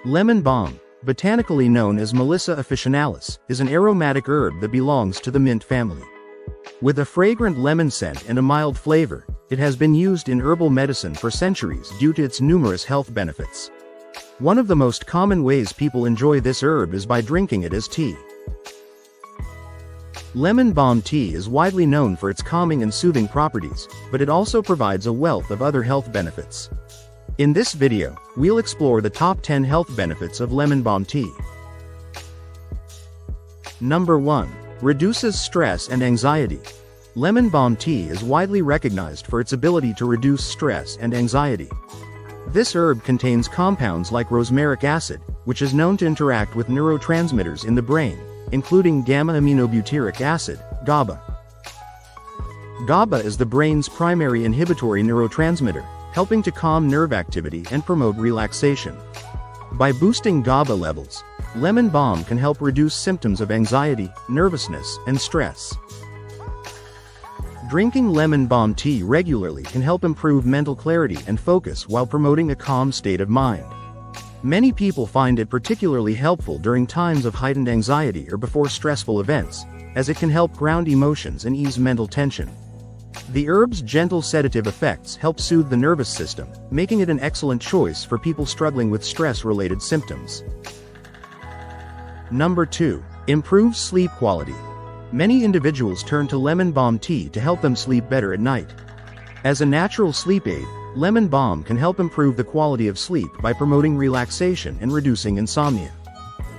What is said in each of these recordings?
Lemon balm, botanically known as Melissa officinalis, is an aromatic herb that belongs to the mint family. With a fragrant lemon scent and a mild flavor, it has been used in herbal medicine for centuries due to its numerous health benefits. One of the most common ways people enjoy this herb is by drinking it as tea. Lemon balm tea is widely known for its calming and soothing properties, but it also provides a wealth of other health benefits. In this video, we'll explore the top 10 health benefits of lemon balm tea. Number 1. Reduces stress and anxiety. Lemon balm tea is widely recognized for its ability to reduce stress and anxiety. This herb contains compounds like rosmaric acid, which is known to interact with neurotransmitters in the brain, including gamma-aminobutyric acid, GABA. GABA is the brain's primary inhibitory neurotransmitter, helping to calm nerve activity and promote relaxation. By boosting GABA levels, lemon balm can help reduce symptoms of anxiety, nervousness, and stress. Drinking lemon balm tea regularly can help improve mental clarity and focus while promoting a calm state of mind. Many people find it particularly helpful during times of heightened anxiety or before stressful events, as it can help ground emotions and ease mental tension. The herb's gentle sedative effects help soothe the nervous system, making it an excellent choice for people struggling with stress-related symptoms. Number 2. Improves sleep quality. Many individuals turn to lemon balm tea to help them sleep better at night. As a natural sleep aid, lemon balm can help improve the quality of sleep by promoting relaxation and reducing insomnia.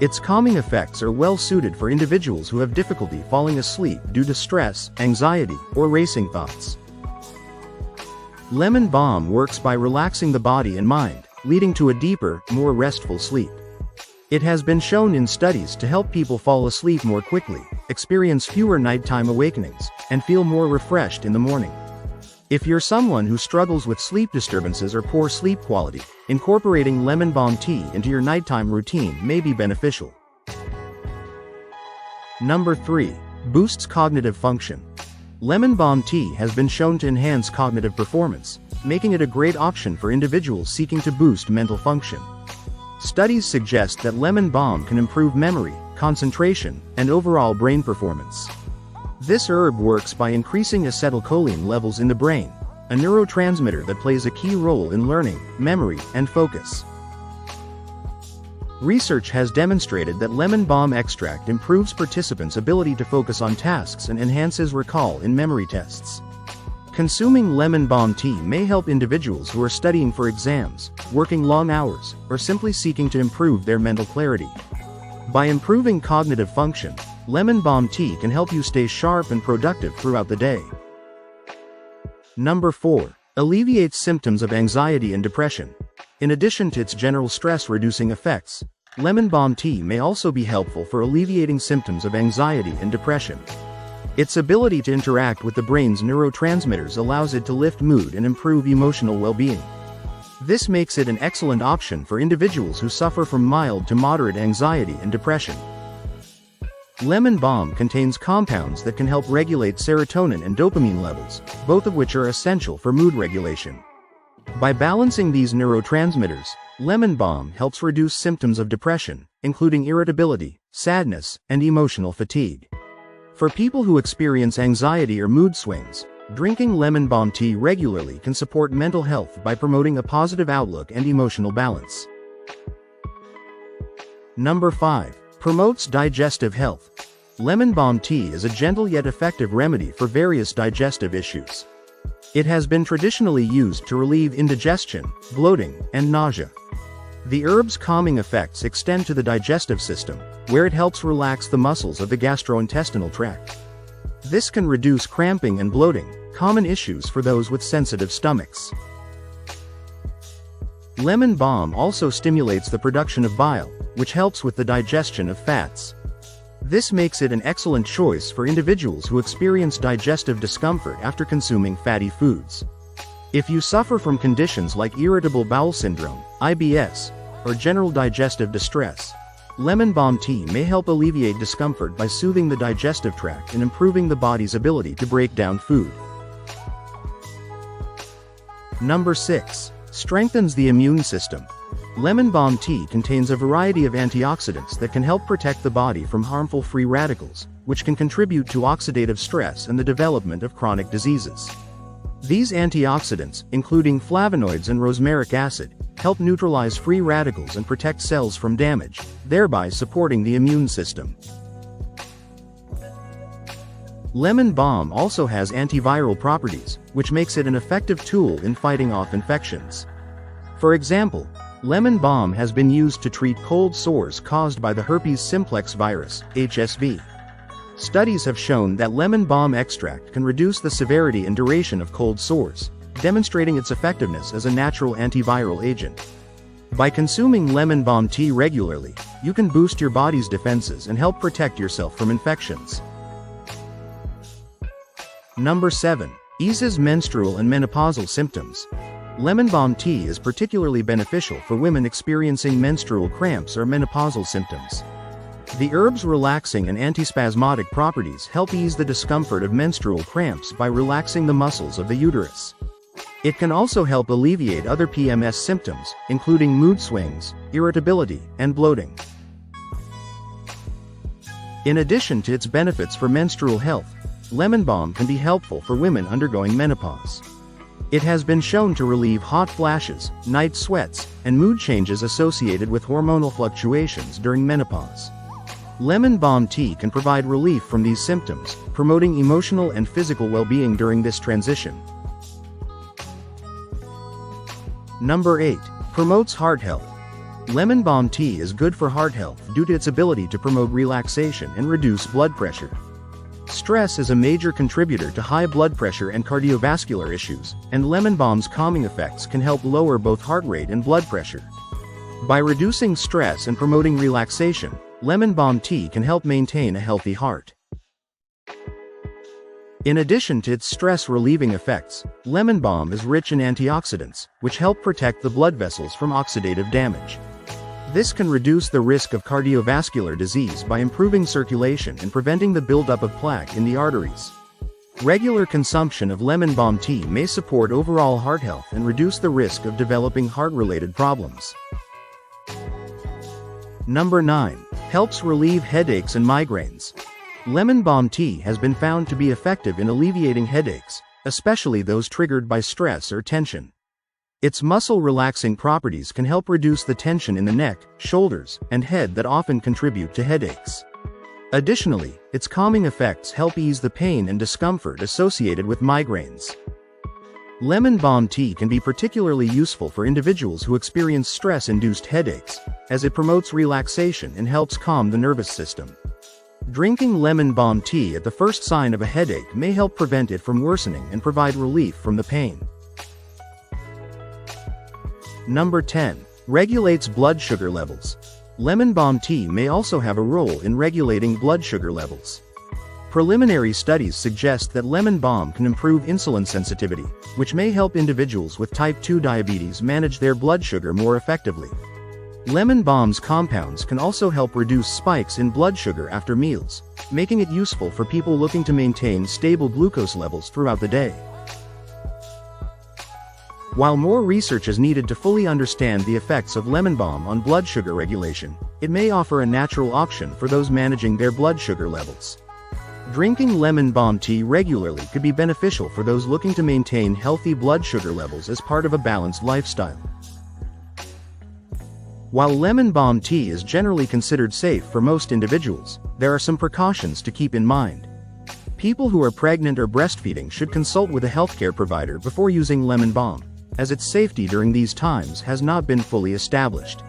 Its calming effects are well suited for individuals who have difficulty falling asleep due to stress, anxiety, or racing thoughts. Lemon balm works by relaxing the body and mind, leading to a deeper, more restful sleep. It has been shown in studies to help people fall asleep more quickly, experience fewer nighttime awakenings, and feel more refreshed in the morning. If you're someone who struggles with sleep disturbances or poor sleep quality, incorporating lemon balm tea into your nighttime routine may be beneficial. Number 3. Boosts cognitive function. Lemon balm tea has been shown to enhance cognitive performance, making it a great option for individuals seeking to boost mental function. Studies suggest that lemon balm can improve memory, concentration, and overall brain performance. This herb works by increasing acetylcholine levels in the brain, a neurotransmitter that plays a key role in learning, memory, and focus. Research has demonstrated that lemon balm extract improves participants' ability to focus on tasks and enhances recall in memory tests. Consuming lemon balm tea may help individuals who are studying for exams, working long hours, or simply seeking to improve their mental clarity. By improving cognitive function, lemon balm tea can help you stay sharp and productive throughout the day. Number 4. Alleviates symptoms of anxiety and depression. In addition to its general stress-reducing effects, lemon balm tea may also be helpful for alleviating symptoms of anxiety and depression. Its ability to interact with the brain's neurotransmitters allows it to lift mood and improve emotional well-being. This makes it an excellent option for individuals who suffer from mild to moderate anxiety and depression. Lemon balm contains compounds that can help regulate serotonin and dopamine levels, both of which are essential for mood regulation. By balancing these neurotransmitters, lemon balm helps reduce symptoms of depression, including irritability, sadness, and emotional fatigue. For people who experience anxiety or mood swings, drinking lemon balm tea regularly can support mental health by promoting a positive outlook and emotional balance. Number 5. Promotes digestive health. Lemon balm tea is a gentle yet effective remedy for various digestive issues. It has been traditionally used to relieve indigestion, bloating, and nausea. The herb's calming effects extend to the digestive system, where it helps relax the muscles of the gastrointestinal tract. This can reduce cramping and bloating, common issues for those with sensitive stomachs. Lemon balm also stimulates the production of bile, which helps with the digestion of fats. This makes it an excellent choice for individuals who experience digestive discomfort after consuming fatty foods. If you suffer from conditions like irritable bowel syndrome, IBS, or general digestive distress, lemon balm tea may help alleviate discomfort by soothing the digestive tract and improving the body's ability to break down food. Number 6. Strengthens the immune system. Lemon balm tea contains a variety of antioxidants that can help protect the body from harmful free radicals, which can contribute to oxidative stress and the development of chronic diseases. These antioxidants, including flavonoids and rosmaric acid, help neutralize free radicals and protect cells from damage, thereby supporting the immune system. Lemon balm also has antiviral properties, which makes it an effective tool in fighting off infections. For example, lemon balm has been used to treat cold sores caused by the herpes simplex virus, HSV. Studies have shown that lemon balm extract can reduce the severity and duration of cold sores, demonstrating its effectiveness as a natural antiviral agent. By consuming lemon balm tea regularly, you can boost your body's defenses and help protect yourself from infections. Number 7. Eases menstrual and menopausal symptoms. Lemon balm tea is particularly beneficial for women experiencing menstrual cramps or menopausal symptoms. The herb's relaxing and antispasmodic properties help ease the discomfort of menstrual cramps by relaxing the muscles of the uterus. It can also help alleviate other PMS symptoms, including mood swings, irritability, and bloating. In addition to its benefits for menstrual health, lemon balm can be helpful for women undergoing menopause. It has been shown to relieve hot flashes, night sweats, and mood changes associated with hormonal fluctuations during menopause. Lemon balm tea can provide relief from these symptoms, promoting emotional and physical well-being during this transition. Number 8. Promotes heart health. Lemon balm tea is good for heart health due to its ability to promote relaxation and reduce blood pressure. Stress is a major contributor to high blood pressure and cardiovascular issues, and lemon balm's calming effects can help lower both heart rate and blood pressure. By reducing stress and promoting relaxation, lemon balm tea can help maintain a healthy heart. In addition to its stress-relieving effects, lemon balm is rich in antioxidants, which help protect the blood vessels from oxidative damage. This can reduce the risk of cardiovascular disease by improving circulation and preventing the buildup of plaque in the arteries. Regular consumption of lemon balm tea may support overall heart health and reduce the risk of developing heart-related problems. Number 9. Helps relieve headaches and migraines. Lemon balm tea has been found to be effective in alleviating headaches, especially those triggered by stress or tension. Its muscle-relaxing properties can help reduce the tension in the neck, shoulders, and head that often contribute to headaches. Additionally, its calming effects help ease the pain and discomfort associated with migraines. Lemon balm tea can be particularly useful for individuals who experience stress-induced headaches, as it promotes relaxation and helps calm the nervous system. Drinking lemon balm tea at the first sign of a headache may help prevent it from worsening and provide relief from the pain. Number 10. Regulates blood sugar levels. Lemon balm tea may also have a role in regulating blood sugar levels. Preliminary studies suggest that lemon balm can improve insulin sensitivity, which may help individuals with type 2 diabetes manage their blood sugar more effectively. Lemon balm's compounds can also help reduce spikes in blood sugar after meals, making it useful for people looking to maintain stable glucose levels throughout the day. While more research is needed to fully understand the effects of lemon balm on blood sugar regulation, it may offer a natural option for those managing their blood sugar levels. Drinking lemon balm tea regularly could be beneficial for those looking to maintain healthy blood sugar levels as part of a balanced lifestyle. While lemon balm tea is generally considered safe for most individuals, there are some precautions to keep in mind. People who are pregnant or breastfeeding should consult with a healthcare provider before using lemon balm, as its safety during these times has not been fully established.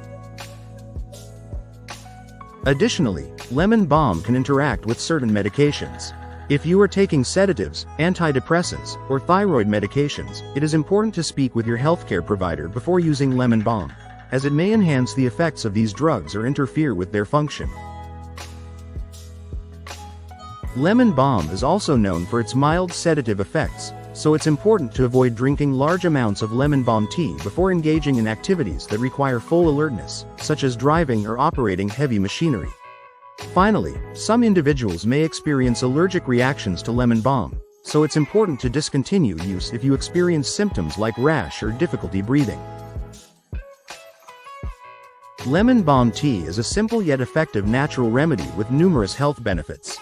Additionally, lemon balm can interact with certain medications. If you are taking sedatives, antidepressants, or thyroid medications, it is important to speak with your healthcare provider before using lemon balm, as it may enhance the effects of these drugs or interfere with their function. Lemon balm is also known for its mild sedative effects, so it's important to avoid drinking large amounts of lemon balm tea before engaging in activities that require full alertness, such as driving or operating heavy machinery. Finally, some individuals may experience allergic reactions to lemon balm, so it's important to discontinue use if you experience symptoms like rash or difficulty breathing. Lemon balm tea is a simple yet effective natural remedy with numerous health benefits.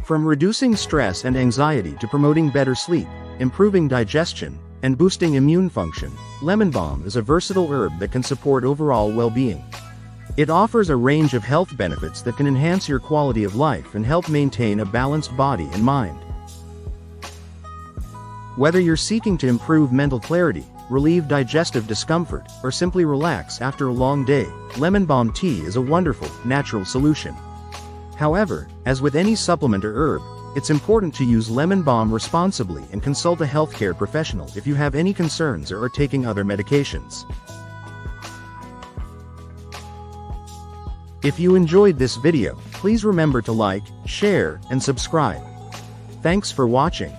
From reducing stress and anxiety to promoting better sleep, improving digestion, and boosting immune function, lemon balm is a versatile herb that can support overall well-being. It offers a range of health benefits that can enhance your quality of life and help maintain a balanced body and mind. Whether you're seeking to improve mental clarity, relieve digestive discomfort, or simply relax after a long day, lemon balm tea is a wonderful, natural solution. However, as with any supplement or herb, it's important to use lemon balm responsibly and consult a healthcare professional if you have any concerns or are taking other medications. If you enjoyed this video, please remember to like, share, and subscribe. Thanks for watching.